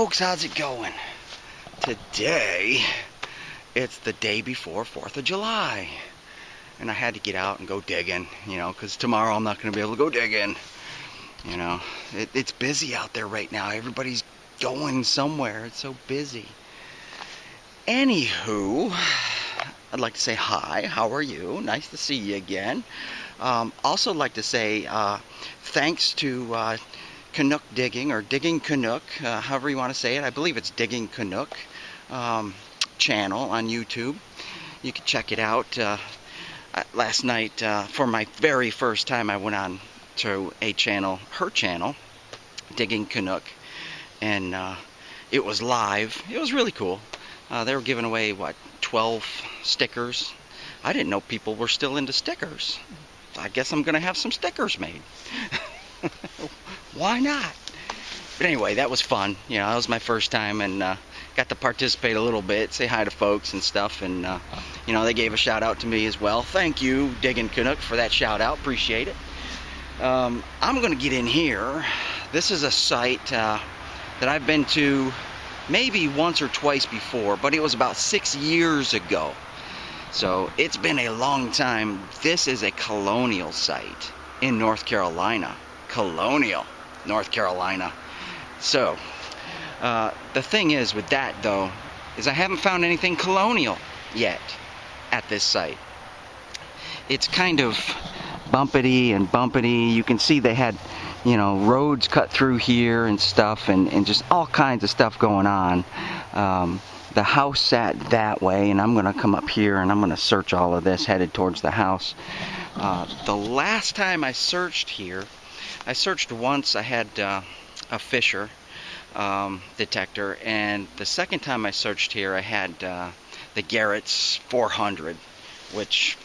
folks, how's it going? Today, it's the day before 4th of July. And I had to get out and go digging, because tomorrow I'm not going to be able to go digging. It's busy out there right now. Everybody's going somewhere. It's so busy. Anywho, I'd like to say hi. How are you? Nice to see you again. Also like to say thanks to Canuck Digging, or Digging Canuck, however you want to say it. I believe it's Digging Canuck channel on YouTube. You can check it out. Last night, for my very first time, I went on to a channel, her channel, Digging Canuck, and it was live. It was really cool. They were giving away, 12 stickers. I didn't know people were still into stickers. I guess I'm going to have some stickers made. Why not? But anyway, that was fun. That was my first time, and got to participate a little bit, say hi to folks and stuff, and they gave a shout out to me as well. Thank you, Diggin' Canuck, for that shout out. Appreciate it. I'm going to get in here. This is a site that I've been to maybe once or twice before, but it was about 6 years ago. So it's been a long time. This is a colonial site in North Carolina. Colonial, North Carolina. So the thing is with that, though, is I haven't found anything colonial yet at this site. It's kind of bumpity and bumpity. You can see they had, roads cut through here and stuff, and just all kinds of stuff going on. The house sat that way, and I'm going to come up here and I'm going to search all of this headed towards the house. The last time I searched here, I searched once. I had a Fisher detector, and the second time I searched here, I had the Garrett's 400, which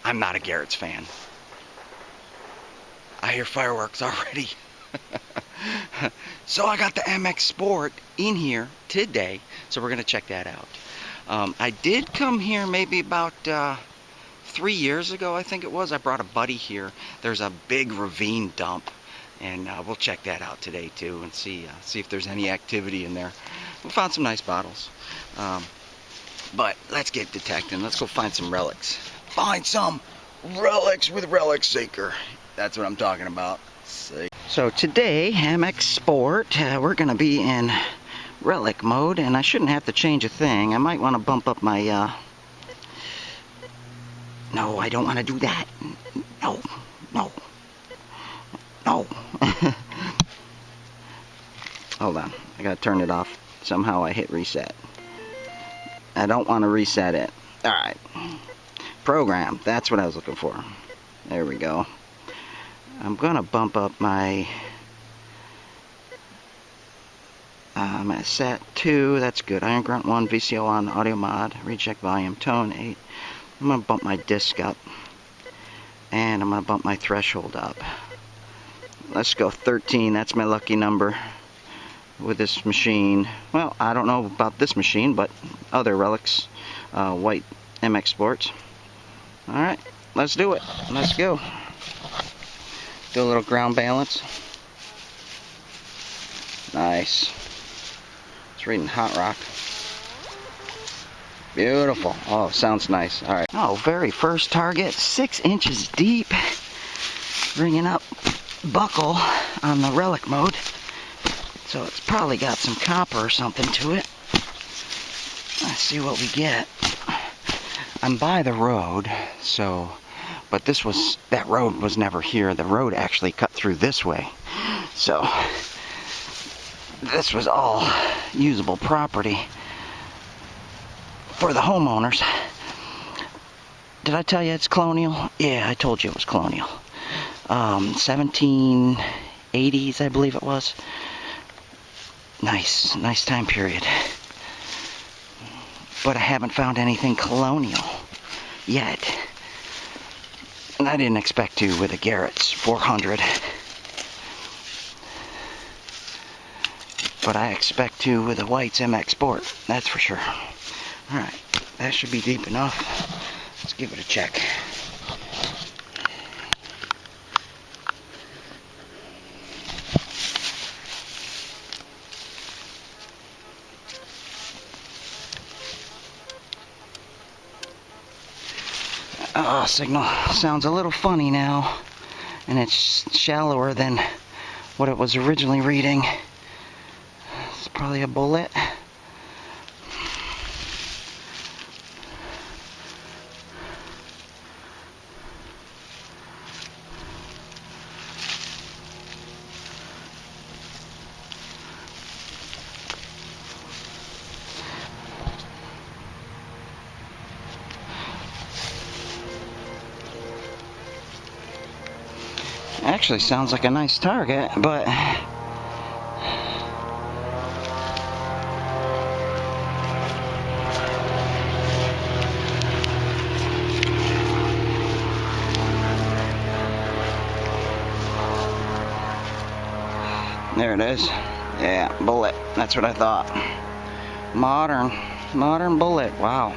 I'm not a Garrett's fan. I hear fireworks already. So I got the MX Sport in here today, so we're going to check that out. I did come here maybe about 3 years ago, I think it was. I brought a buddy here. There's a big ravine dump, and we'll check that out today too, and see if there's any activity in there. We found some nice bottles. But let's get detecting. Let's go find some relics. Find some relics with Relic Seeker. That's what I'm talking about. See. So today, MX Sport, we're going to be in Relic mode, and I shouldn't have to change a thing. I might want to bump up my... No, I don't want to do that. No. Hold on. I got to turn it off. Somehow I hit reset. I don't want to reset it. Alright. Program. That's what I was looking for. There we go. I'm going to bump up my... I'm at Sat 2. That's good. Iron Grunt 1, VCO on, Audio Mod, Reject Volume, Tone 8. I'm going to bump my disc up. And I'm going to bump my threshold up. Let's go 13. That's my lucky number with this machine. Well, I don't know about this machine, but other relics. White MX Sports. Alright, let's do it. Let's go. Do a little ground balance. Nice. It's reading Hot Rock. Beautiful. Oh, sounds nice. Alright. Oh, very first target. 6 inches deep. Bringing up buckle on the Relic mode. So it's probably got some copper or something to it. Let's see what we get. I'm by the road, so... But that road was never here. The road actually cut through this way. So, this was all usable property for the homeowners. Did I tell you it's colonial? Yeah, I told you it was colonial. 1780s, I believe it was. Nice time period. But I haven't found anything colonial yet. And I didn't expect to with a Garrett's 400. But I expect to with a White's MX Sport. That's for sure. Alright, that should be deep enough. Let's give it a check. Signal sounds a little funny now, and it's shallower than what it was originally reading. It's probably a bullet. Actually sounds like a nice target, but there it is. Yeah, bullet. That's what I thought. Modern bullet. Wow.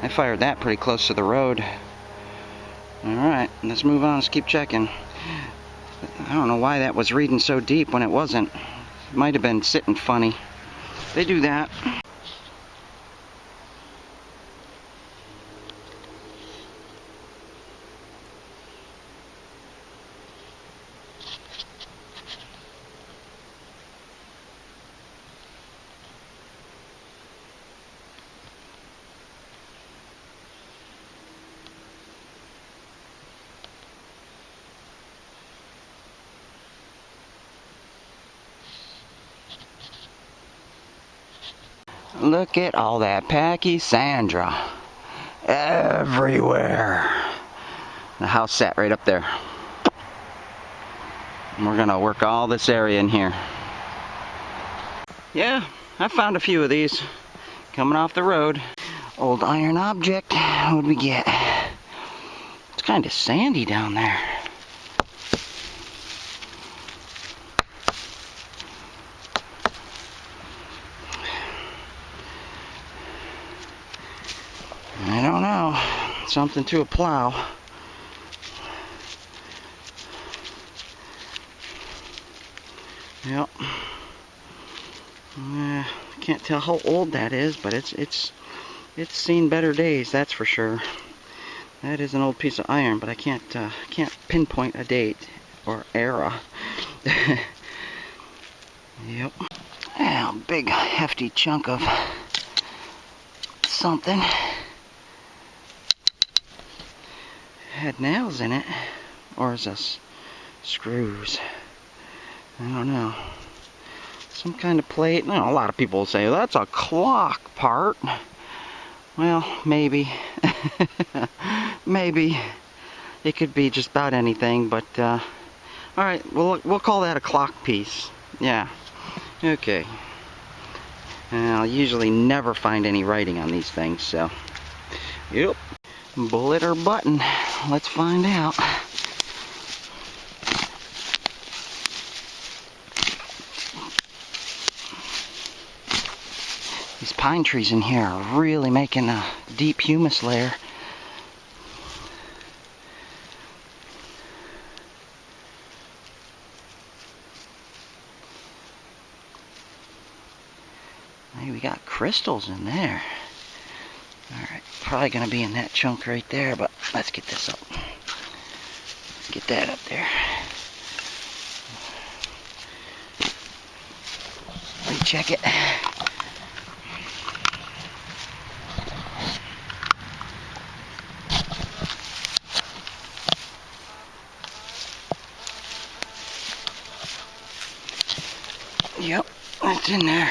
I fired that pretty close to the road. Alright, let's move on. Let's keep checking. I don't know why that was reading so deep when it wasn't. It might have been sitting funny. They do that. Look at all that Pachysandra everywhere. The house sat right up there. And we're gonna work all this area in here. Yeah, I found a few of these coming off the road. Old iron object. What did we get? It's kind of sandy down there. I don't know. Something to a plow. Yep. Can't tell how old that is, but it's seen better days, that's for sure. That is an old piece of iron, but I can't pinpoint a date or era. Yep. Yeah, a big hefty chunk of something. Had nails in it, or is this screws? I don't know. Some kind of plate. You know, a lot of people will say that's a clock part. Well, maybe. Maybe it could be just about anything, but all right, we'll call that a clock piece. Yeah. Okay. And I'll usually never find any writing on these things, so yep. Bullet or button? Let's find out. These pine trees in here are really making a deep humus layer. Hey, we got crystals in there. Alright, probably going to be in that chunk right there, but let's get this up. Let's get that up there. Recheck it. Yep, that's in there.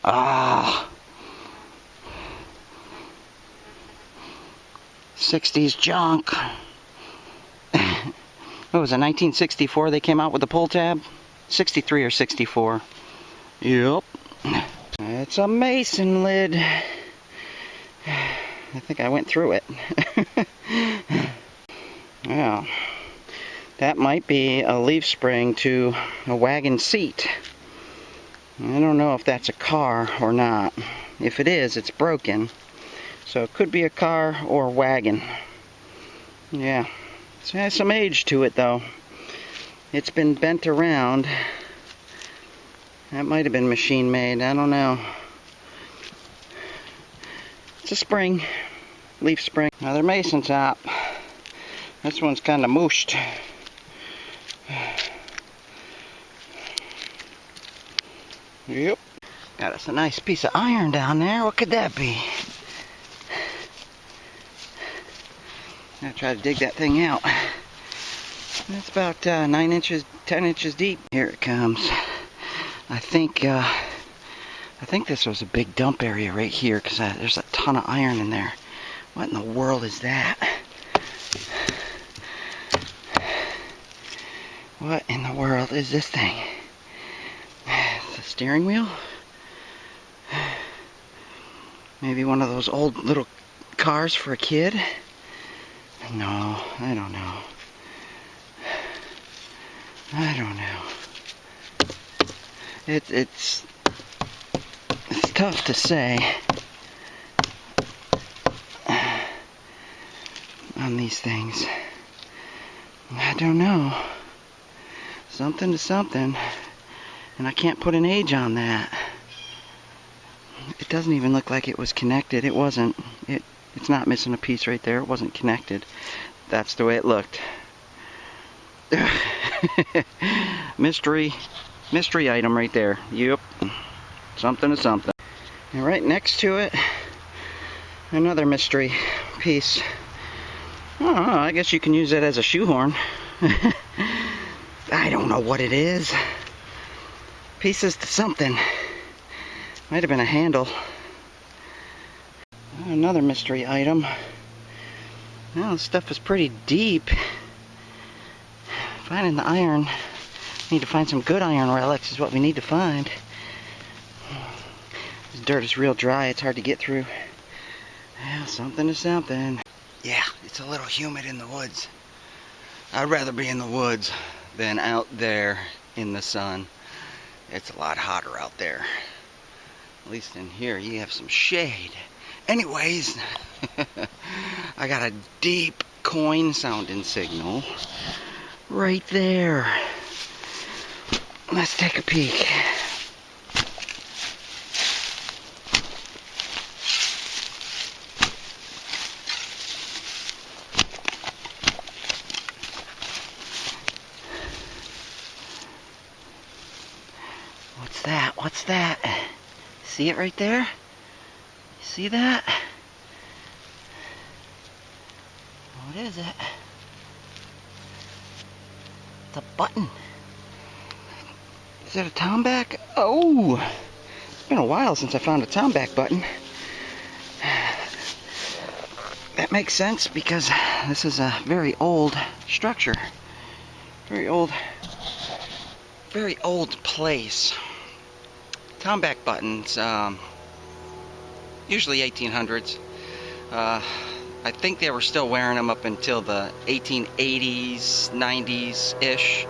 Ah, 60s junk. What was it, 1964 they came out with the pull tab? 63 or 64. Yep. It's a mason lid. I think I went through it. Yeah. That might be a leaf spring to a wagon seat. I don't know if that's a car or not. If it is, it's broken. So it could be a car or a wagon. Yeah. It has some age to it though. It's been bent around. That might have been machine made, I don't know. It's a spring, leaf spring. Another mason top. This one's kind of mooshed. Yep. Got us a nice piece of iron down there. What could that be? I'm gonna try to dig that thing out. It's about 9 inches, 10 inches deep. Here it comes. I think this was a big dump area right here because there's a ton of iron in there. What in the world is that? What in the world is this thing? It's a steering wheel? Maybe one of those old little cars for a kid? No, I don't know. I don't know. It's tough to say on these things. I don't know. Something to something, and I can't put an age on that. It doesn't even look like it was connected. It wasn't. It's not missing a piece right there. It wasn't connected. That's the way it looked. mystery item right there. Yep. Something to something. And right next to it, another mystery piece. Oh, I guess you can use it as a shoehorn. I don't know what it is. Pieces to something. Might have been a handle. Another mystery item. Well, this stuff is pretty deep. Finding the iron. Need to find some good iron relics is what we need to find. This dirt is real dry. It's hard to get through. Well, something to something. Yeah, it's a little humid in the woods. I'd rather be in the woods than out there in the sun. It's a lot hotter out there. At least in here you have some shade. Anyways, I got a deep coin sounding signal right there. Let's take a peek. What's that? What's that? See it right there? See that? What is it? It's a button. Is it a tomback? Oh! It's been a while since I found a tomback button. That makes sense because this is a very old structure. Very old place. Tomback buttons, usually 1800s. I think they were still wearing them up until the 1880s, 90s-ish.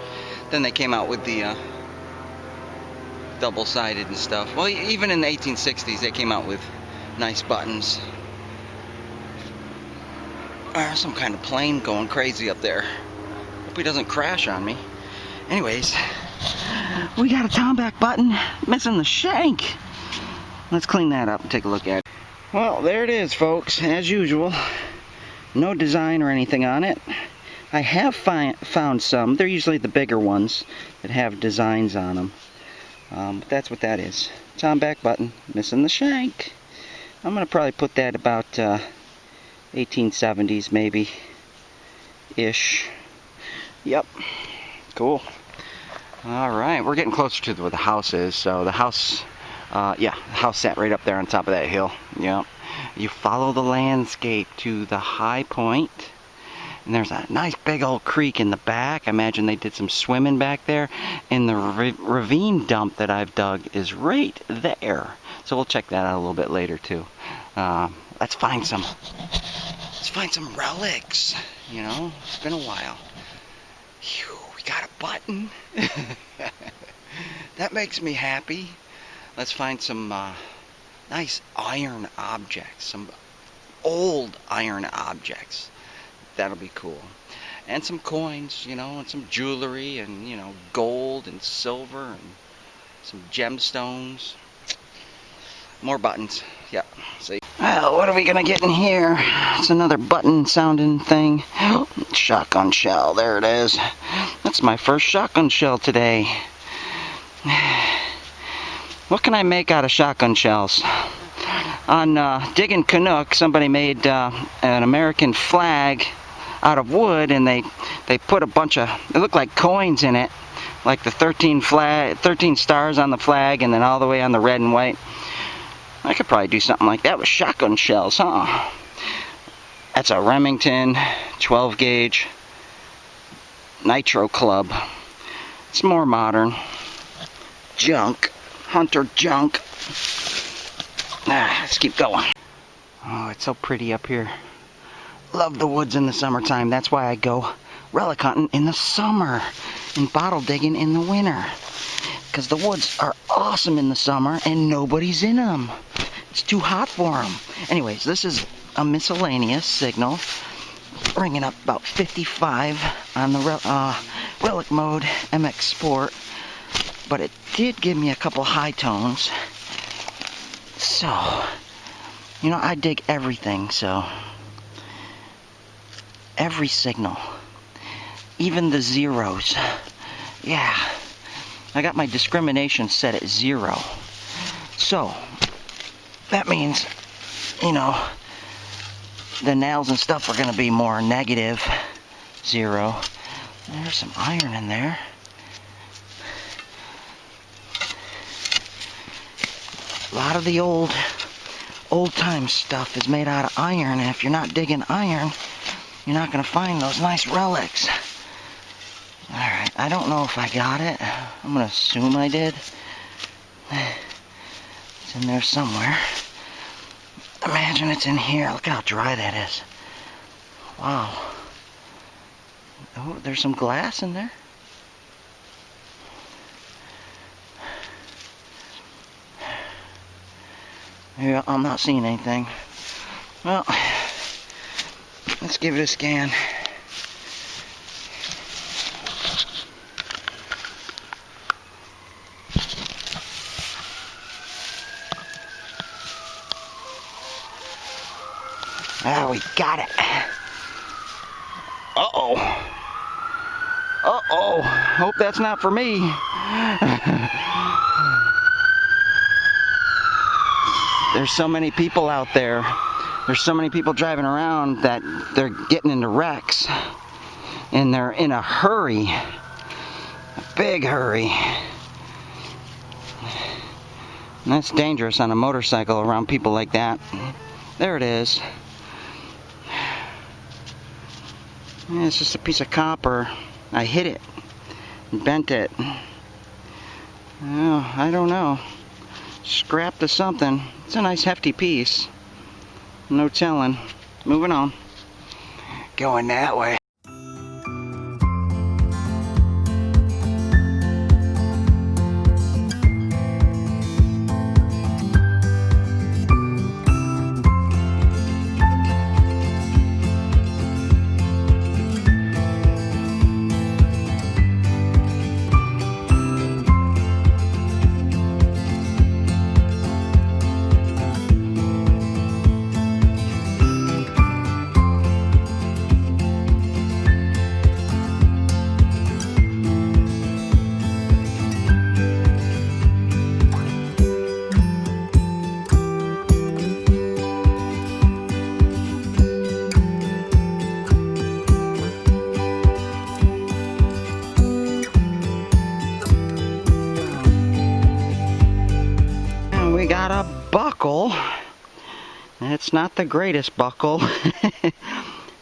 Then they came out with the double-sided and stuff. Well, even in the 1860s, they came out with nice buttons. Some kind of plane going crazy up there. Hope he doesn't crash on me. Anyways, we got a tomback button missing the shank. Let's clean that up and take a look at it. Well, there it is, folks, as usual. No design or anything on it. I have found some. They're usually the bigger ones that have designs on them. But that's what that is. Tomback button, missing the shank. I'm going to probably put that about 1870s maybe ish. Yep. Cool. Alright, we're getting closer to where the house is. So the house, the house sat right up there on top of that hill. Yep. You follow the landscape to the high point, and there's a nice big old creek in the back. I imagine they did some swimming back there, and the ravine dump that I've dug is right there. So we'll check that out a little bit later too. Let's find some relics. You know, it's been a while. Phew, we got a button. That makes me happy. Let's find some nice iron objects, some old iron objects. That'll be cool. and some coins, you know, and some jewelry, and, you know, gold and silver and some gemstones. More buttons. Yep. See. Well, what are we gonna get in here? It's another button sounding thing. Shotgun shell. There it is. That's my first shotgun shell today. What can I make out of shotgun shells? On Diggin' Canuck, somebody made an American flag out of wood, and they put a bunch of, it looked like coins in it, like the 13 stars on the flag, and then all the way on the red and white. I could probably do something like that with shotgun shells, huh? That's a Remington 12 gauge Nitro Club. It's more modern. Junk. Hunter junk. Let's keep going. Oh, it's so pretty up here. Love the woods in the summertime. That's why I go relic hunting in the summer and bottle digging in the winter. Because the woods are awesome in the summer and nobody's in them. It's too hot for them. Anyways, this is a miscellaneous signal. Ringing up about 55 on the relic mode MX Sport. But it did give me a couple high tones. So, you know, I dig everything, so. Every signal. Even the zeros. Yeah. I got my discrimination set at 0. So, that means, you know, the nails and stuff are going to be more negative 0. There's some iron in there. A lot of the old-time stuff is made out of iron, and if you're not digging iron, you're not going to find those nice relics. Alright, I don't know if I got it. I'm going to assume I did. It's in there somewhere. Imagine it's in here. Look how dry that is. Wow. Oh, there's some glass in there. Yeah, I'm not seeing anything. Well, let's give it a scan. Ah, we got it. Uh-oh. Uh-oh. Hope that's not for me. There's so many people out there. There's so many people driving around that they're getting into wrecks. And they're in a hurry. A big hurry. And that's dangerous on a motorcycle around people like that. There it is. Yeah, it's just a piece of copper. I hit it. Bent it. Oh, I don't know. Scrap to something. It's a nice hefty piece. No telling. Moving on. Going that way. Got a buckle. It's not the greatest buckle.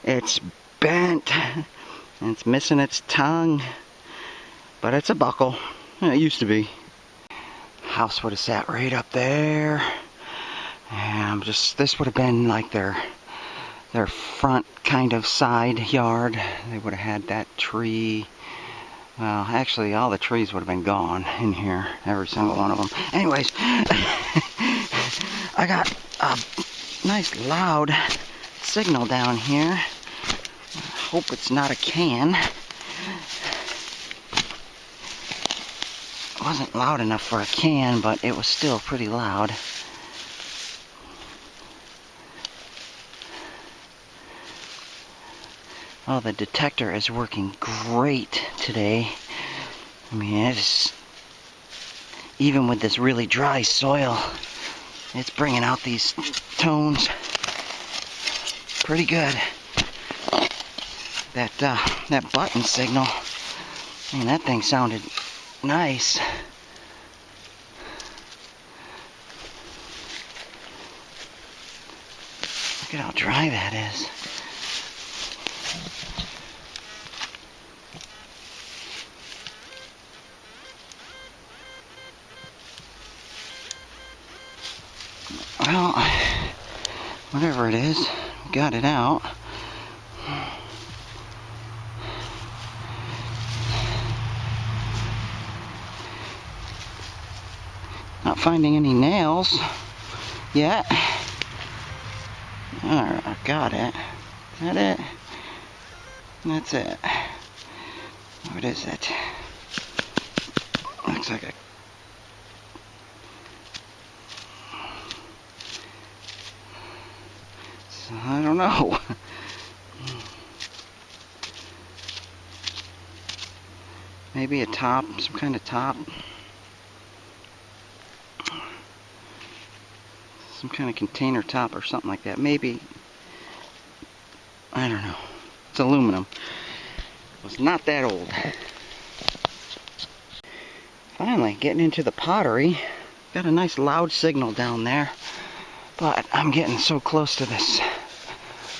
It's bent. And it's missing its tongue. But it's a buckle. It used to be. House would have sat right up there. And this would have been like their front kind of side yard. They would have had that tree. Well, actually, all the trees would have been gone in here. Every single one of them. Anyways, I got a nice loud signal down here. hope it's not a can. It wasn't loud enough for a can, but it was still pretty loud. Oh, the detector is working great today. I mean, it's even with this really dry soil, it's bringing out these tones pretty good. That button signal, I mean, that thing sounded nice. Look at how dry that is. Well, whatever it is, got it out. Not finding any nails yet. Alright, I got it. Is that it? That's it. What is it? Looks like a... So, I don't know. Maybe a top, some kind of top. Some kind of container top or something like that. Maybe, I don't know. It's aluminum. It's not that old. Finally, getting into the pottery. Got a nice loud signal down there. But I'm getting so close to this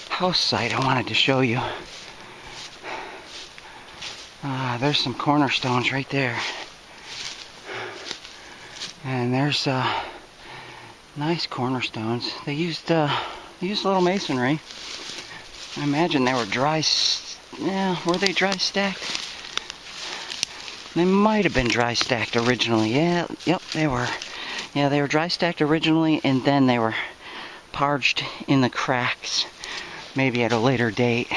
house site I wanted to show you. There's some cornerstones right there. And there's nice cornerstones. They used a little masonry. I imagine they were dry. Were they dry stacked? They might have been dry stacked originally. Yep, they were. Yeah, they were dry stacked originally, and then they were parged in the cracks, maybe at a later date.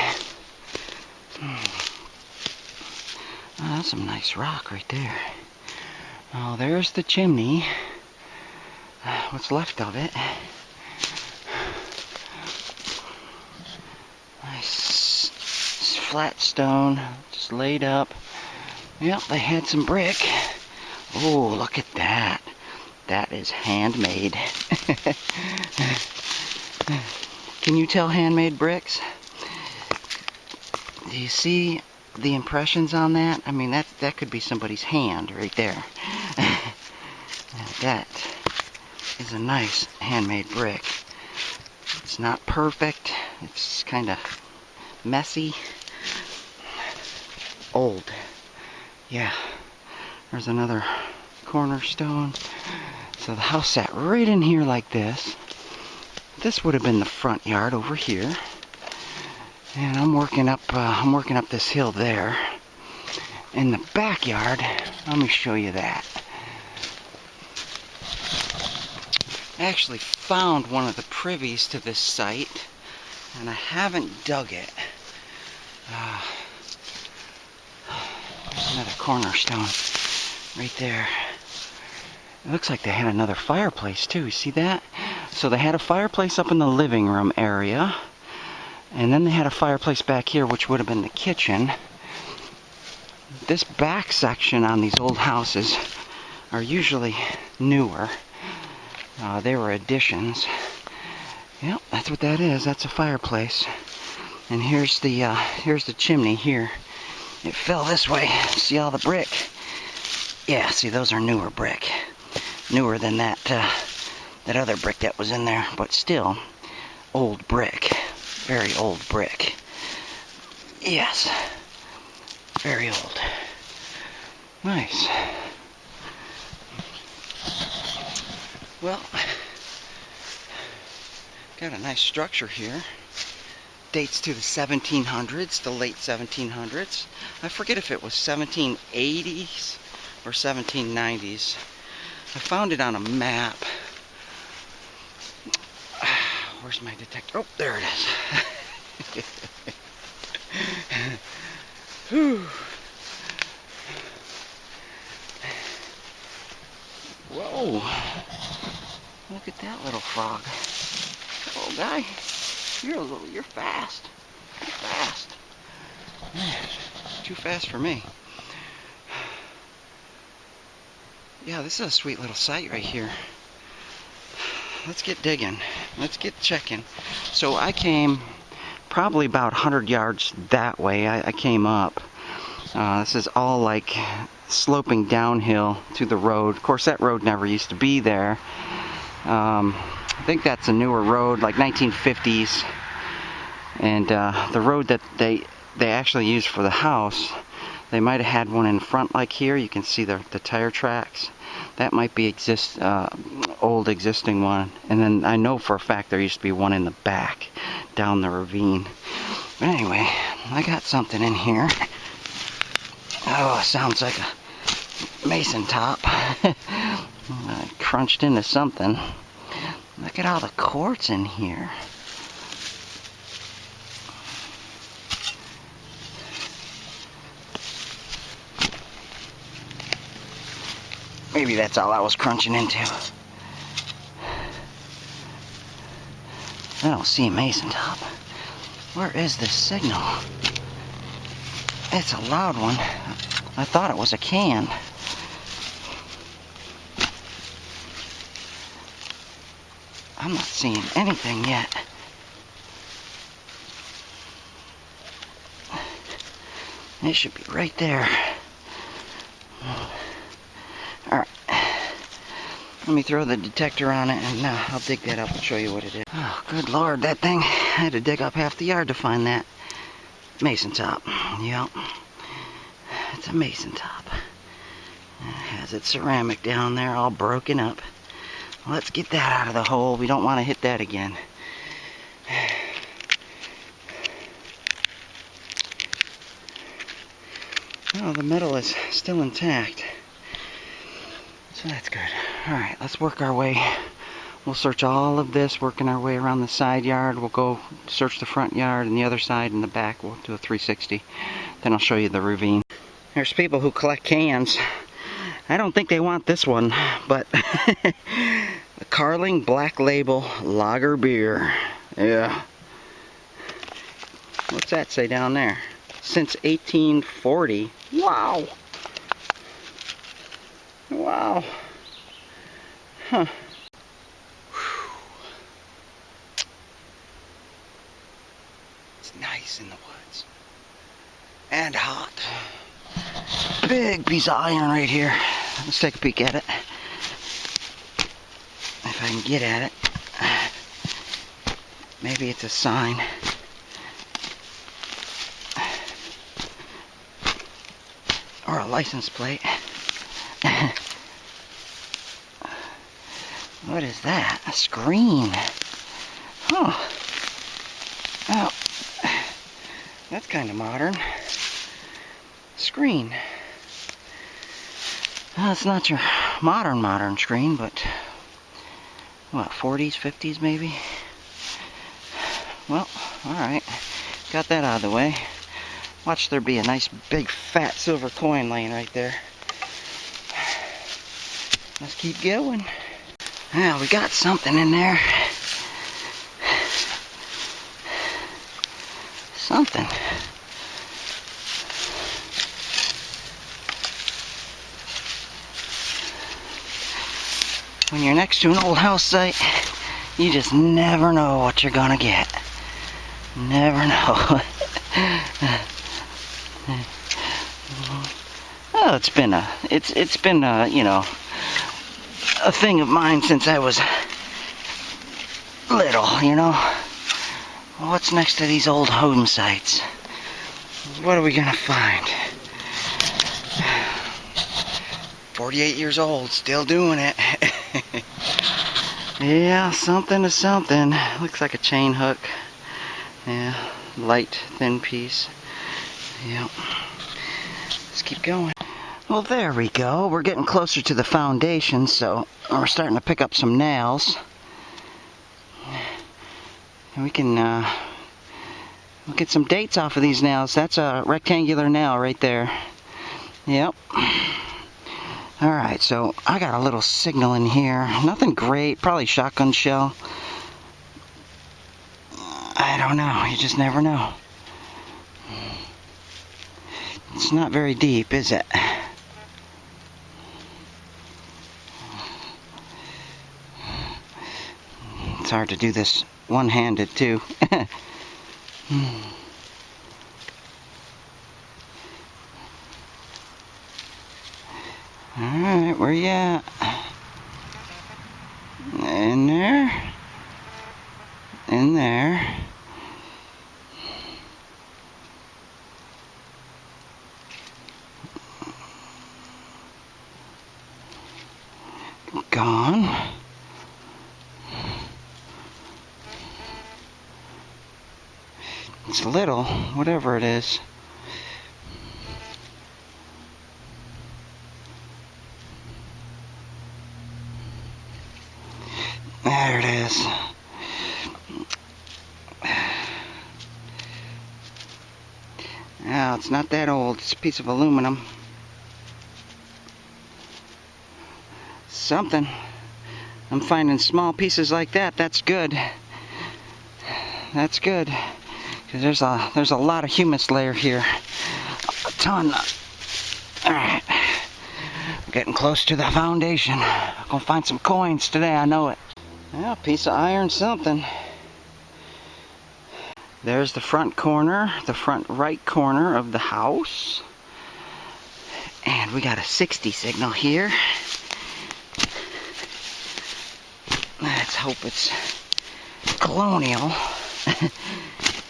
Oh, that's some nice rock right there. Oh, there's the chimney. What's left of it. Nice flat stone, just laid up. Yep, they had some brick. Oh, look at that. That is handmade. Can you tell handmade bricks? Do you see the impressions on that? I mean, that could be somebody's hand right there. That is a nice handmade brick. It's not perfect. It's kind of messy. Old. Yeah. There's another cornerstone. So the house sat right in here like this. This would have been the front yard over here. And I'm working up this hill there. In the backyard, let me show you that. I actually found one of the privies to this site, and I haven't dug it. There's another cornerstone right there. It looks like they had another fireplace too. You see that? So they had a fireplace up in the living room area, and then they had a fireplace back here, which would have been the kitchen. This back section on these old houses are usually newer. They were additions. Yep, that's what that is. That's a fireplace. And here's the chimney here. It fell this way. See all the brick? Yeah, see, those are newer brick. Newer than that other brick that was in there, but still old brick. Very old brick. Yes. Very old. Nice. Well, got a nice structure here. Dates to the 1700s, the late 1700s. I forget if it was 1780s or 1790s. I found it on a map. Where's my detector? Oh, there it is. Whew. Whoa. Look at that little frog. Oh, guy. You're fast. You're fast. Man, too fast for me. Yeah, this is a sweet little site right here. Let's get digging. Let's get checking. So I came probably about 100 yards that way. I came up. This is all like sloping downhill to the road. Of course, that road never used to be there. I think that's a newer road, like 1950s. And the road that they actually used for the house, they might have had one in front like here. You can see the tire tracks. That might be old existing one. And then I know for a fact there used to be one in the back down the ravine. But anyway, I got something in here. Oh, it sounds like a mason top. Crunched into something. Look at all the quartz in here. Maybe that's all I was crunching into. I don't see a mason top. Where is this signal? It's a loud one. I thought it was a can. I'm not seeing anything yet. It should be right there. Alright. Let me throw the detector on it and I'll dig that up and show you what it is. Oh, good lord, that thing. I had to dig up half the yard to find that. Mason top. Yep. It's a mason top. It has its ceramic down there all broken up. Let's get that out of the hole. We don't want to hit that again. Oh, the metal is still intact. So that's good. Alright, let's work our way. We'll search all of this, working our way around the side yard. We'll go search the front yard and the other side and the back. We'll do a 360. Then I'll show you the ravine. There's people who collect cans. I don't think they want this one, but a Carling Black Label Lager Beer. Yeah. What's that say down there? Since 1840. Wow. Wow. Huh. It's nice in the woods. And hot. Big piece of iron right here. Let's take a peek at it. If I can get at it. Maybe it's a sign. Or a license plate. What is that? A screen. Huh. Oh. That's kind of modern. Screen. Well, it's not your modern screen, but what, 40s, 50s maybe? Well, alright. Got that out of the way. Watch there be a nice big fat silver coin laying right there. Let's keep going. Well, we got something in there. Something. When you're next to an old house site, you just never know what you're gonna get. Never know. Oh, it's been a, you know, a thing of mine since I was little, you know. What's next to these old home sites? What are we gonna find? 48 years old, still doing it. Yeah, something to something. Looks like a chain hook. Yeah, light, thin piece. Yep. Let's keep going. Well, there we go. We're getting closer to the foundation, so we're starting to pick up some nails. And we can We'll get some dates off of these nails. That's a rectangular nail right there. Yep. Alright, so I got a little signal in here. Nothing great. Probably shotgun shell. I don't know. You just never know. It's not very deep, is it? It's hard to do this one-handed, too. Alright, where you at? In there. In there. Gone. It's little, whatever it is. There it is. Now, it's not that old. It's a piece of aluminum. Something. I'm finding small pieces like that. That's good. That's good. Because there's a lot of humus layer here. A ton. Alright. I'm getting close to the foundation. I'm gonna find some coins today, I know it. Yeah, a piece of iron something. There's the front corner, the front right corner of the house. And we got a 60 signal here. Let's hope it's Colonial.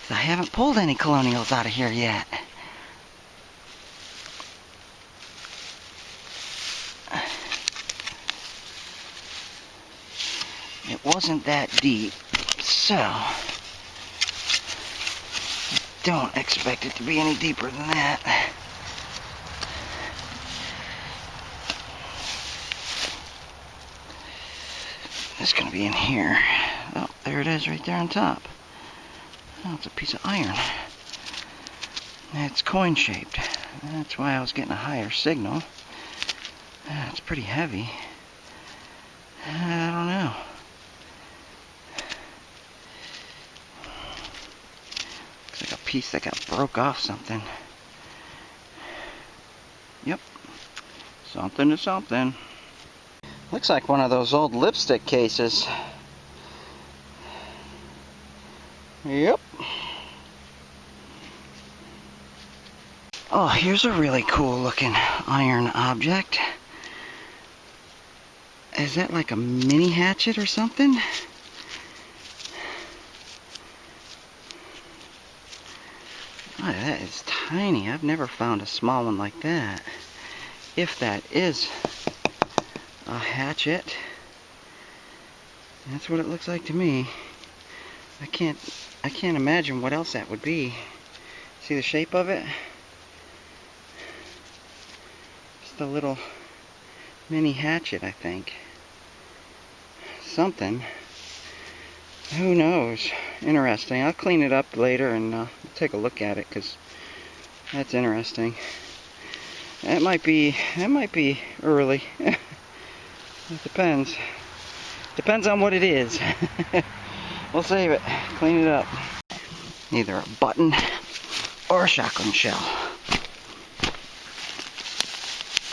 I haven't pulled any Colonials out of here yet. It wasn't that deep, so don't expect it to be any deeper than that. It's going to be in here. Oh, there it is right there on top. Oh, it's a piece of iron. It's coin shaped. That's why I was getting a higher signal. It's pretty heavy. I don't know. Looks like a piece that got broke off something. Yep. Something to something. Looks like one of those old lipstick cases. Yep. Oh, here's a really cool looking iron object. Is that like a mini hatchet or something? Oh, that is tiny. I've never found a small one like that. If that is a hatchet, that's what it looks like to me. I can't imagine what else that would be. See the shape of it? Just a little mini hatchet, I think. Something. Who knows? Interesting. I'll clean it up later and take a look at it, because that's interesting. That might be early. It depends. Depends on what it is. We'll save it. Clean it up. Either a button or a shotgun shell.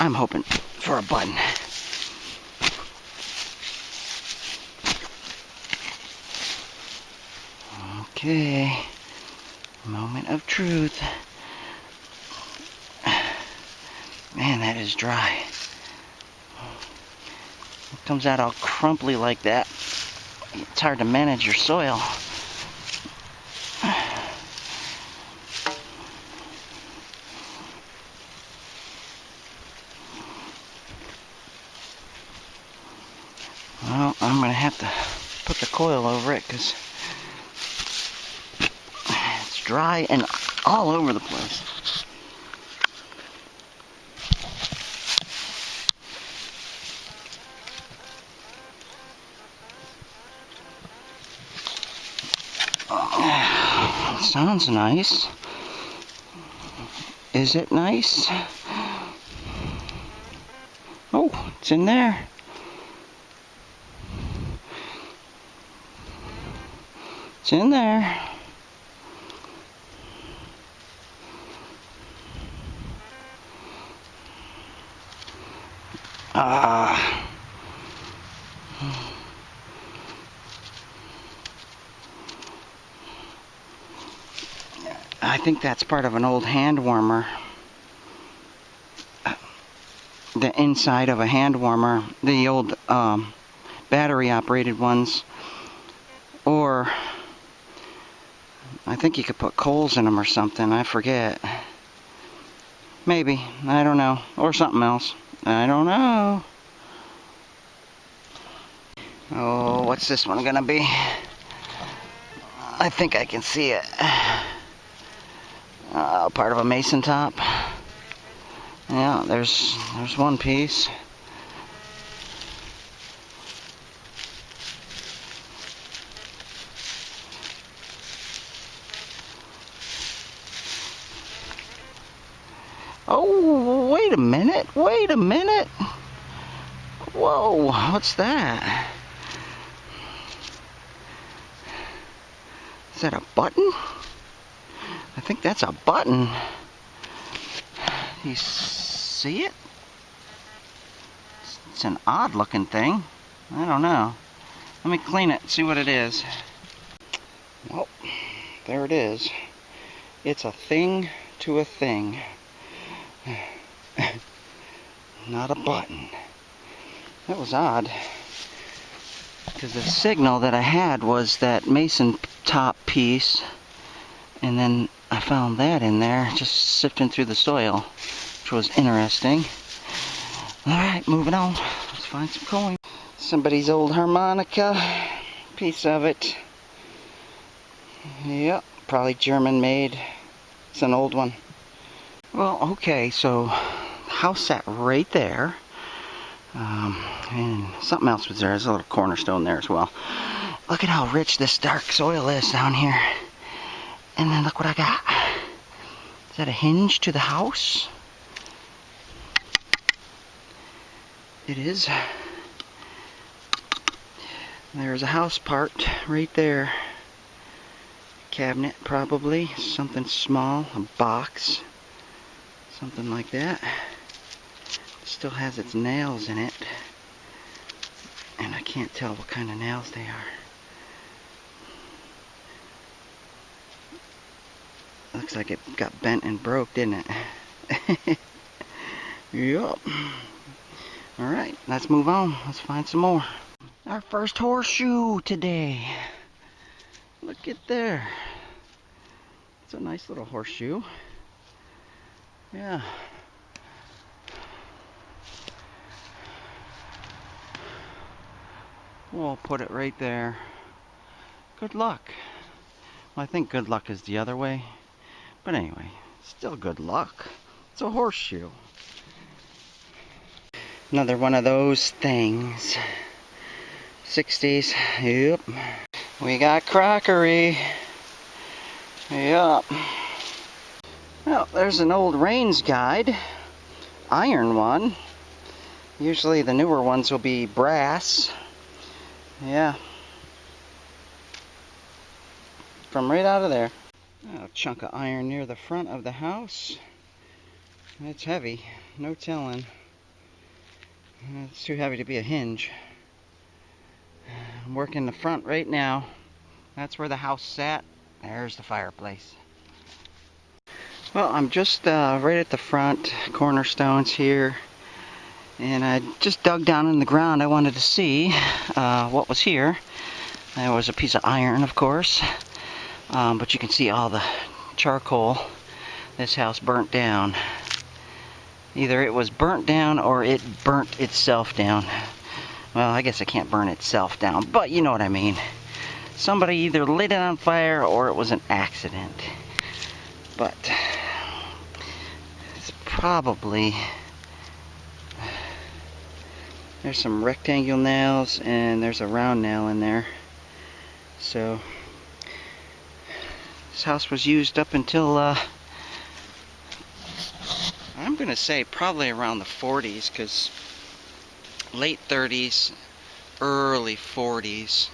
I'm hoping for a button. Okay. Moment of truth. Man, that is dry. It comes out all crumply like that. It's hard to manage your soil. Well, I'm going to have to put the coil over it because it's dry and all over the place. sounds nice. Is it nice? Oh, it's in there. It's in there. I think that's part of an old hand warmer. The inside of a hand warmer. The old battery operated ones. Or I think you could put coals in them or something. I forget. Maybe. I don't know. Or something else. I don't know. Oh, what's this one gonna be? I think I can see it. Part of a mason top. Yeah, there's one piece. Oh, wait a minute. Wait a minute. Whoa, what's that? Is that a button? I think that's a button. You see it? It's an odd looking thing. I don't know. Let me clean it and see what it is. Well, there it is. It's a thing to a thing. Not a button. That was odd. Because the signal that I had was that mason top piece. And then I found that in there, just sifting through the soil, which was interesting. Alright, moving on. Let's find some coins. Somebody's old harmonica, piece of it. Yep, probably German made. It's an old one. Well, okay, so house sat right there. And something else was there. There's a little cornerstone there as well. Look at how rich this dark soil is down here. And then look what I got. Is that a hinge to the house? It is. There's a house part right there. Cabinet probably. Something small. A box. Something like that. Still has its nails in it. And I can't tell what kind of nails they are. Looks like it got bent and broke, didn't it? Yup. Alright, let's move on. Let's find some more. Our first horseshoe today. Look at there. It's a nice little horseshoe. Yeah. We'll put it right there. Good luck. Well, I think good luck is the other way. But anyway, still good luck. It's a horseshoe. Another one of those things. 60s. Yep. We got crockery. Yep. Well, there's an old Rains guide. Iron one. Usually the newer ones will be brass. Yeah. From right out of there. A chunk of iron near the front of the house. It's heavy. No telling. It's too heavy to be a hinge. I'm working the front right now. That's where the house sat. There's the fireplace. Well, I'm just right at the front. Cornerstones here. And I just dug down in the ground. I wanted to see what was here. There was a piece of iron, of course. But you can see all the charcoal. This house burnt down. Either it was burnt down or it burnt itself down. Well, I guess it can't burn itself down, but you know what I mean. Somebody either lit it on fire or it was an accident. But it's probably... There's some rectangle nails and there's a round nail in there. So This house was used up until, I'm going to say probably around the 40s, because late 30s, early 40s,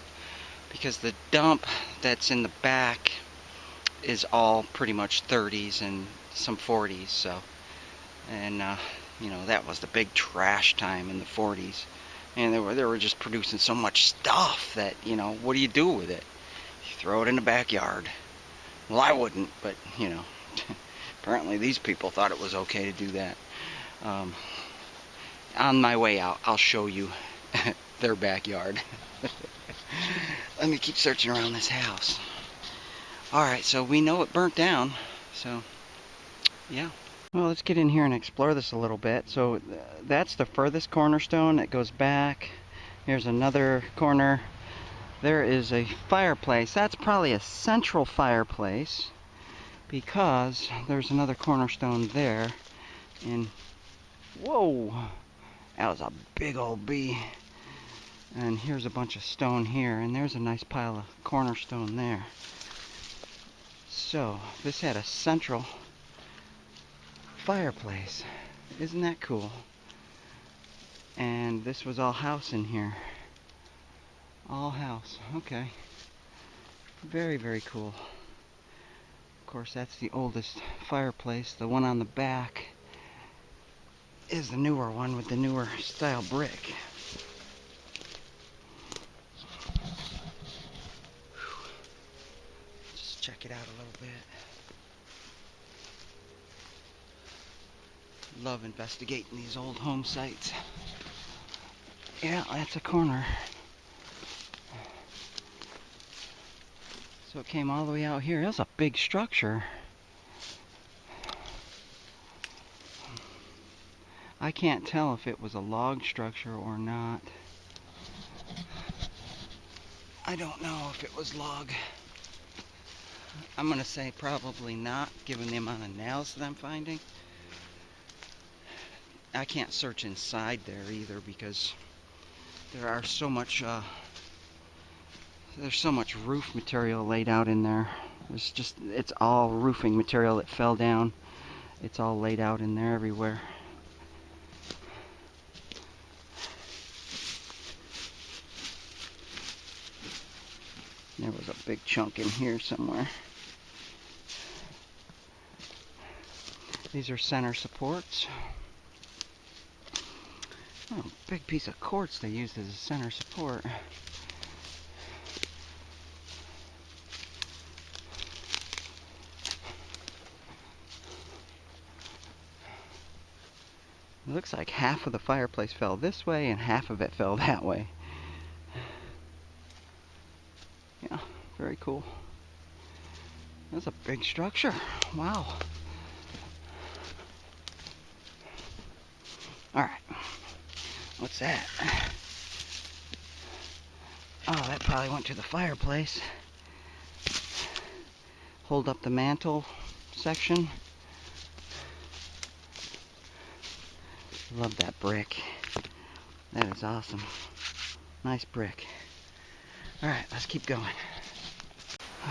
because the dump that's in the back is all pretty much 30s and some 40s, so, and you know, that was the big trash time in the 40s, and they were just producing so much stuff that, you know, what do you do with it? You throw it in the backyard. Well, I wouldn't, but, you know, apparently these people thought it was okay to do that. On my way out, I'll show you their backyard. Let me keep searching around this house. Alright, so we know it burnt down, so yeah. Well, let's get in here and explore this a little bit. So that's the furthest cornerstone. It goes back. Here's another corner. There is a fireplace. That's probably a central fireplace, because there's another cornerstone there. And whoa, that was a big old bee. And here's a bunch of stone here, and there's a nice pile of cornerstone there. So this had a central fireplace. Isn't that cool? And this was all house in here. All house. Okay. Very, very cool. Of course, that's the oldest fireplace. The one on the back is the newer one with the newer style brick. Just check it out a little bit. Love investigating these old home sites. Yeah, that's a corner. So it came all the way out here. That's a big structure. I can't tell if it was a log structure or not. I don't know if it was log. I'm going to say probably not, given the amount of nails that I'm finding. I can't search inside there either, because there are so much there's so much roof material laid out in there. It's all roofing material that fell down. It's all laid out in there everywhere. There was a big chunk in here somewhere. These are center supports. Oh, big piece of quartz they used as a center support. It looks like half of the fireplace fell this way and half of it fell that way. Yeah, very cool. That's a big structure. Wow. Alright. What's that? Oh, that probably went to the fireplace. Hold up the mantle section. Love that brick. That is awesome. Nice brick. Alright, let's keep going.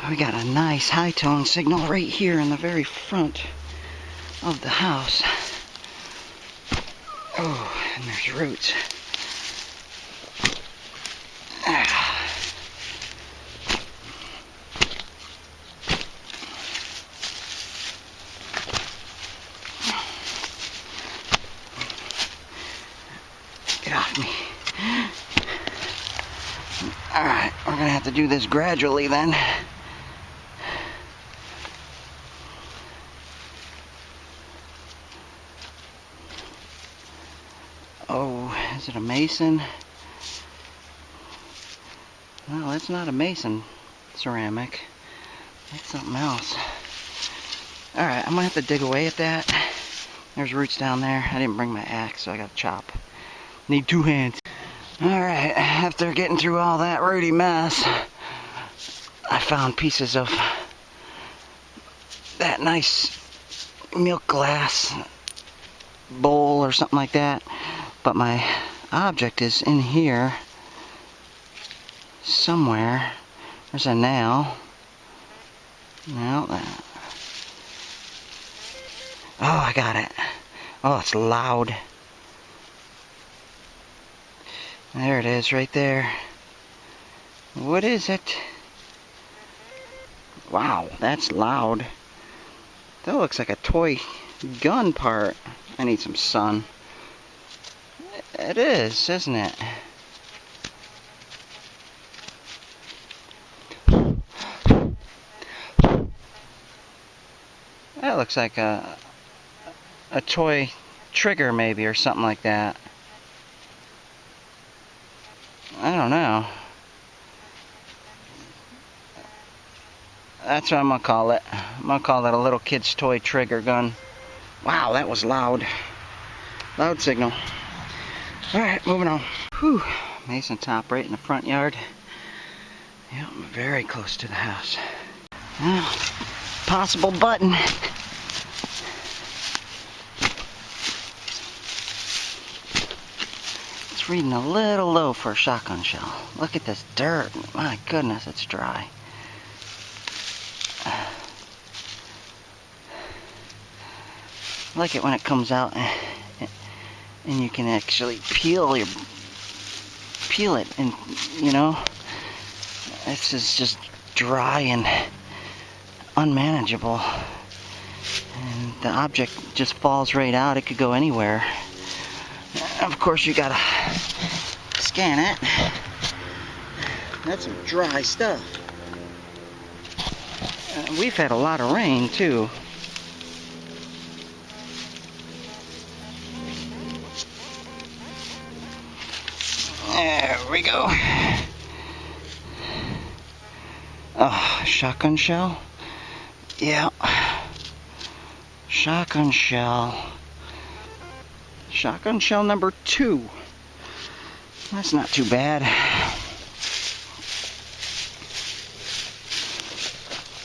We got a nice high tone signal right here in the very front of the house. Oh, and there's roots. Get off me. Alright, we're gonna have to do this gradually then. Oh, is it a mason? No, that's not a mason ceramic. That's something else. Alright, I'm gonna have to dig away at that. There's roots down there. I didn't bring my axe, so I gotta chop. Need 2 hands. Alright, after getting through all that rooty mess, I found pieces of that nice milk glass bowl or something like that. But my object is in here somewhere. There's a nail. Now oh, I got it. Oh, it's loud. There it is, right there. What is it? Wow, that's loud. That looks like a toy gun part. I need some sun. It is, isn't it? That looks like a toy trigger maybe, or something like that. I don't know. That's what I'm gonna call it. I'm gonna call that a little kid's toy trigger gun. Wow, that was loud. Loud signal. Alright, moving on. Whew. Mason top right in the front yard. Yep, very close to the house. Now, possible button. It's reading a little low for a shotgun shell. Look at this dirt. My goodness, it's dry. I like it when it comes out and you can actually peel it, and you know, this is just dry and unmanageable, and the object just falls right out. It could go anywhere. Of course, you gotta scan it. That's some dry stuff. We've had a lot of rain too. There we go. Oh, shotgun shell? Yeah. Shotgun shell. Shotgun shell number 2. That's not too bad.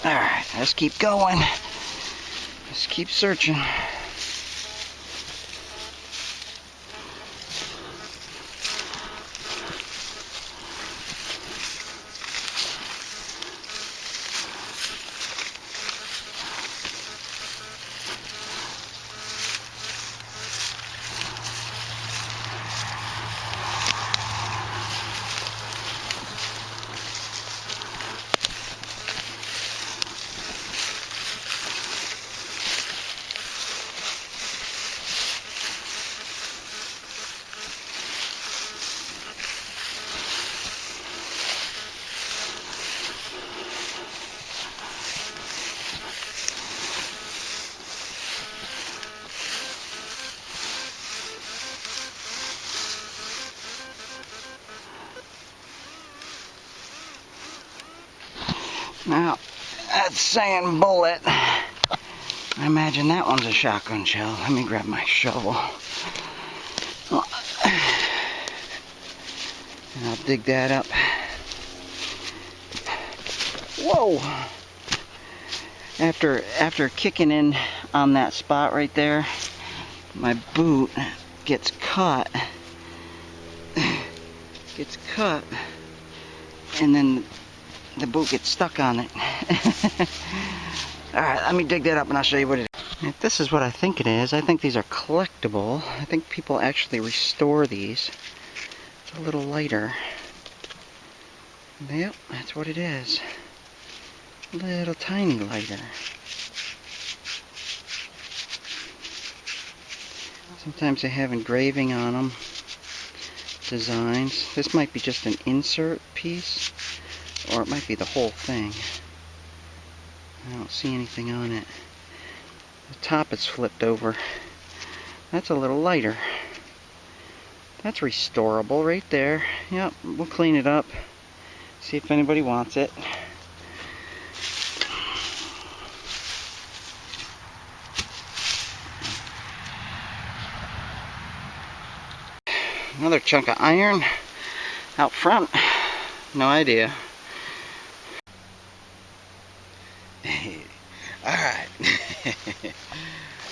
Alright, let's keep going. Let's keep searching. Now, that's saying bullet. I imagine that one's a shotgun shell. Let me grab my shovel. And I'll dig that up. Whoa! After kicking in on that spot right there, my boot gets cut. And then the boot gets stuck on it. Alright, let me dig that up and I'll show you what it is. This is what I think it is. I think these are collectible. I think people actually restore these. It's a little lighter. Yep, that's what it is. A little tiny lighter. Sometimes they have engraving on them. Designs. This might be just an insert piece, or it might be the whole thing. I don't see anything on it. The top is flipped over. That's a little lighter. That's restorable right there. Yep, we'll clean it up. See if anybody wants it. Another chunk of iron out front. No idea. Alright.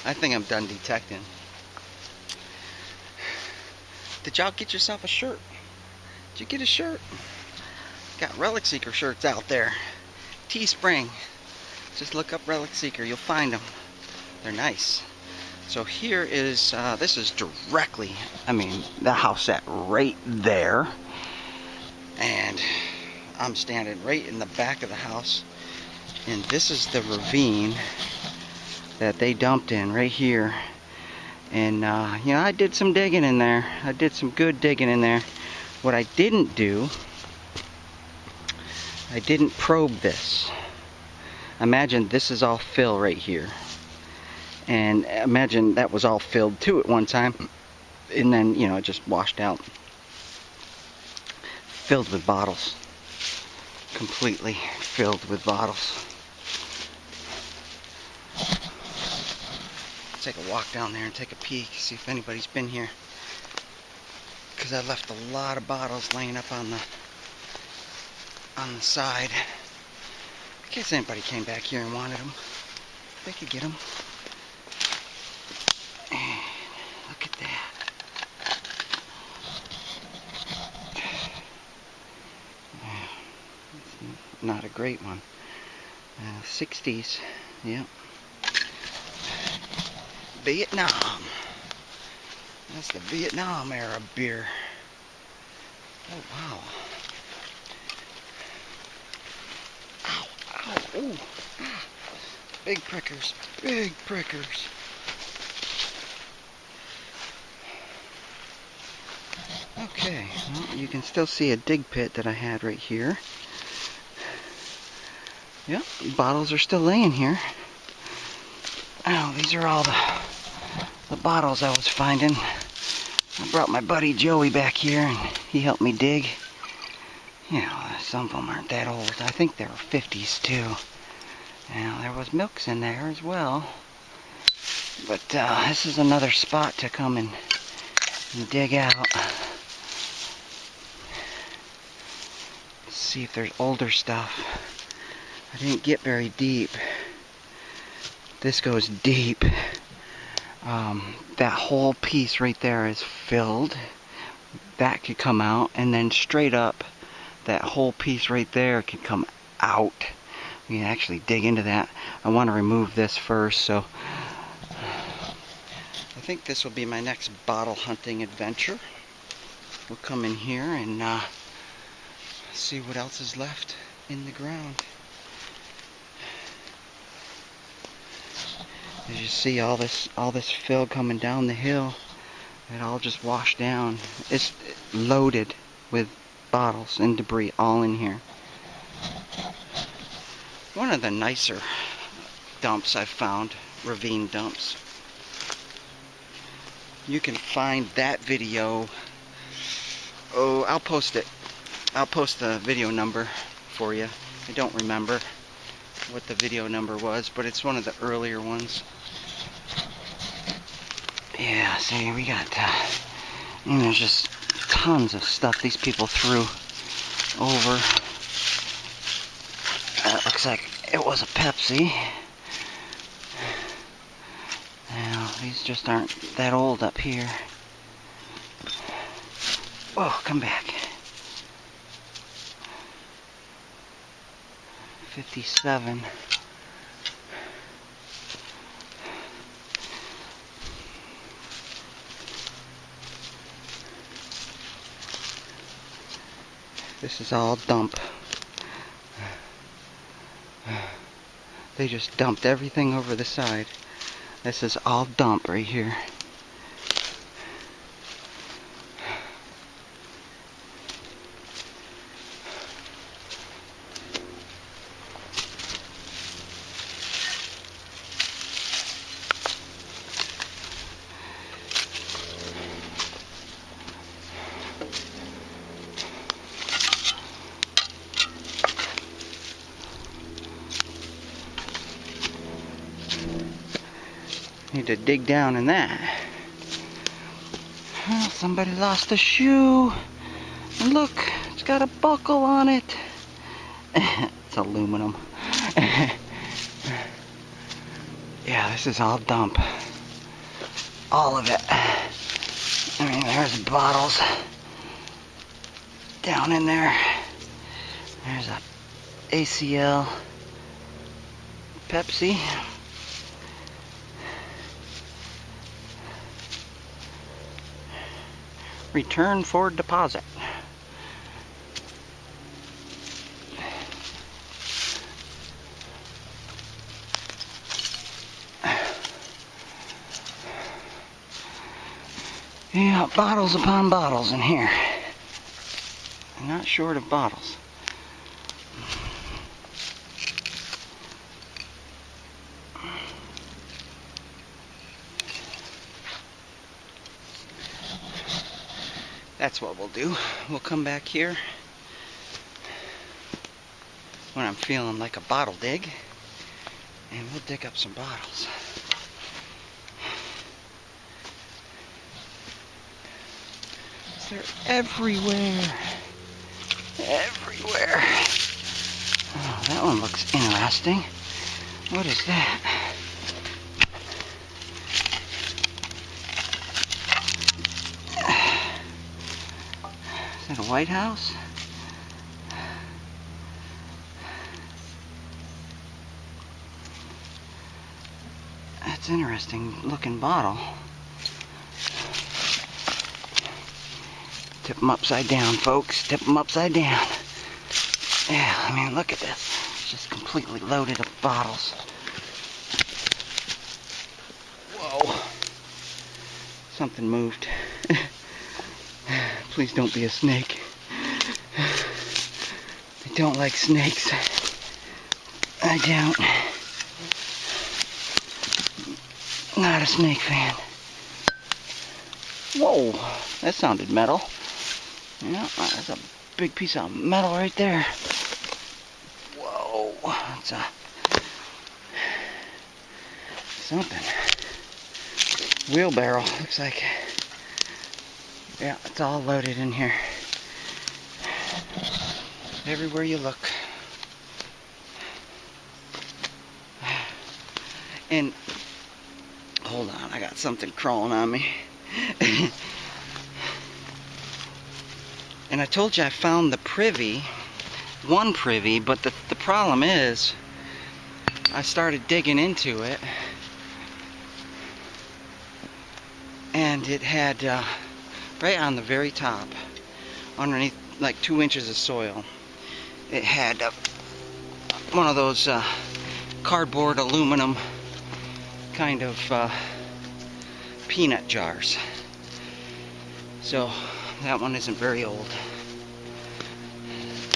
I think I'm done detecting. Did y'all get yourself a shirt? Did you get a shirt? Got Relic Seeker shirts out there. Teespring. Just look up Relic Seeker, you'll find them. They're nice. So here is, this is directly, I mean, the house sat right there. And I'm standing right in the back of the house. And this is the ravine that they dumped in right here. And, you know, I did some digging in there. I did some good digging in there. What I didn't do, I didn't probe this. Imagine this is all fill right here. And imagine that was all filled too at one time. And then, you know, it just washed out. Filled with bottles. Completely filled with bottles. Take a walk down there and take a peek, see if anybody's been here. Because I left a lot of bottles laying up on the side. In case anybody came back here and wanted them, they could get them. And look at that. Not a great one. 60s, yeah. Vietnam. That's the Vietnam era beer. Oh wow. Ow, ow, ooh. Ah. Big prickers, big prickers. Okay, well, you can still see a dig pit that I had right here. Yep, bottles are still laying here. Oh, these are all the bottles I was finding. I brought my buddy Joey back here and he helped me dig. You know, some of them aren't that old. I think they were 50s too. Now, there was milks in there as well. But this is another spot to come and dig out. Let's see if there's older stuff. I didn't get very deep. This goes deep. That whole piece right there is filled. That could come out, and then straight up, that whole piece right there could come out. We can actually dig into that. I want to remove this first, so I think this will be my next bottle hunting adventure. We'll come in here and see what else is left in the ground. As you see, all this fill coming down the hill, it all just washed down. It's loaded with bottles and debris all in here. One of the nicer dumps I've found, ravine dumps. You can find that video. Oh, I'll post it. I'll post the video number for you. I don't remember what the video number was, but it's one of the earlier ones. Yeah, see, we got, and there's just tons of stuff these people threw over. It looks like it was a Pepsi. Now, these just aren't that old up here. Whoa, come back. 57. This is all dump. They just dumped everything over the side. This is all dump right here. Need to dig down in that. Well, somebody lost a shoe. And look, it's got a buckle on it. It's aluminum. Yeah, this is all dump. All of it. I mean, there's bottles down in there. There's a ACL Pepsi. Return for deposit. Yeah, bottles upon bottles in here. I'm not short of bottles. That's what we'll do. We'll come back here when I'm feeling like a bottle dig, and we'll dig up some bottles. They're everywhere. Everywhere. Oh, that one looks interesting. What is that? Is that a White House? That's an interesting looking bottle. Tip them upside down, folks. Tip them upside down. Yeah, I mean, look at this. It's just completely loaded of bottles. Whoa. Something moved. Please don't be a snake. I don't like snakes. I don't. Not a snake fan. Whoa, that sounded metal. Yeah, that's a big piece of metal right there. Whoa, that's a something. Wheelbarrow, looks like. Yeah, it's all loaded in here. Everywhere you look. And hold on, I got something crawling on me. And I told you I found the privy, one privy, but the problem is I started digging into it, and it had right on the very top, underneath like 2 inches of soil, it had one of those cardboard aluminum kind of peanut jars. So that one isn't very old.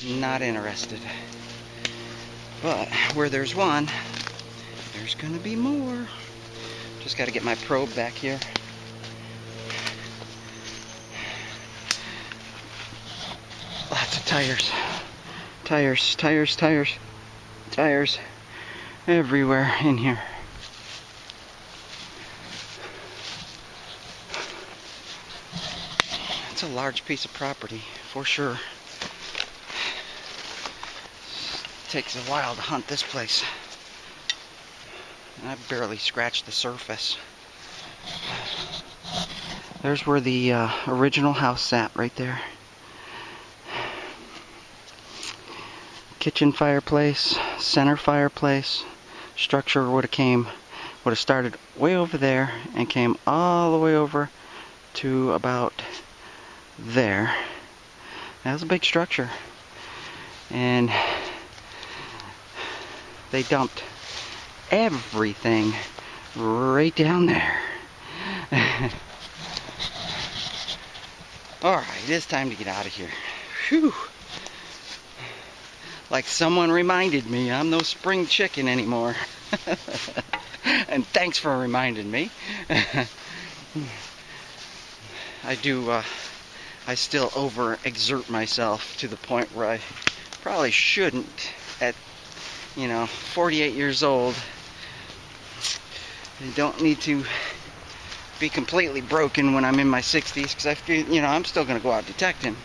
Not interested. But where there's one, there's gonna be more. Just gotta get my probe back here. Lots of tires. Tires, tires, tires, tires everywhere in here. It's a large piece of property, for sure. Takes a while to hunt this place. And I've barely scratched the surface. There's where the original house sat, right there. Kitchen fireplace, center fireplace. Structure would have started way over there and came all the way over to about there. That was a big structure. And they dumped everything right down there. Alright, it is time to get out of here. Whew. Like someone reminded me, I'm no spring chicken anymore. And thanks for reminding me. I still overexert myself to the point where I probably shouldn't at, 48 years old. I don't need to be completely broken when I'm in my 60s, because I feel, I'm still going to go out detecting.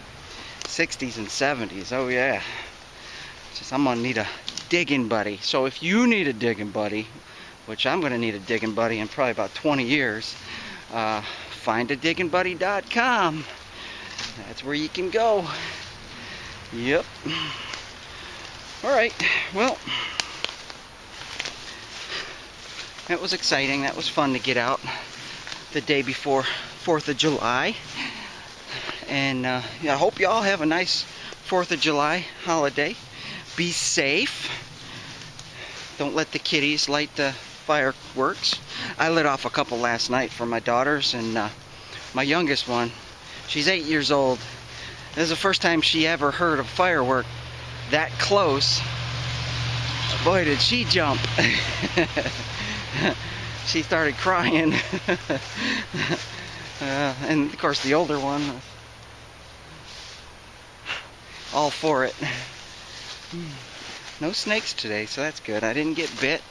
60s and 70s, oh yeah. Just I'm going to need a digging buddy. So if you need a digging buddy, which I'm going to need a digging buddy in probably about 20 years, findadiggingBuddy.com. That's where you can go. Yep. Alright, well, That was exciting. That was fun to get out the day before 4th of July. And yeah, I hope y'all have a nice 4th of July holiday. Be safe. Don't let the kiddies light the fireworks. I lit off a couple last night for my daughters, and my youngest one, she's 8 years old. This is the first time she ever heard a firework that close. Boy, did she jump. She started crying. And of course the older one, all for it. No snakes today, so that's good. I didn't get bit.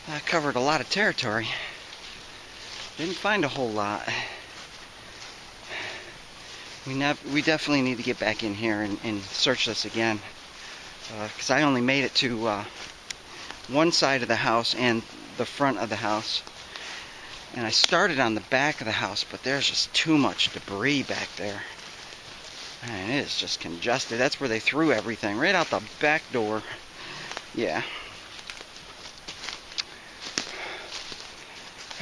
I covered a lot of territory. Didn't find a whole lot. We definitely need to get back in here and search this again. Because I only made it to one side of the house and the front of the house. And I started on the back of the house, but there's just too much debris back there. And it is just congested. That's where they threw everything, right out the back door. Yeah.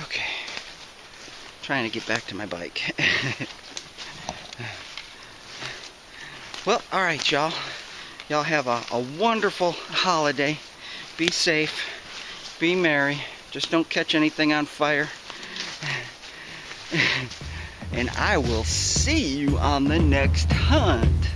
Okay. Trying to get back to my bike. Well, alright, y'all. Y'all have a wonderful holiday. Be safe. Be merry. Just don't catch anything on fire. And I will see you on the next hunt.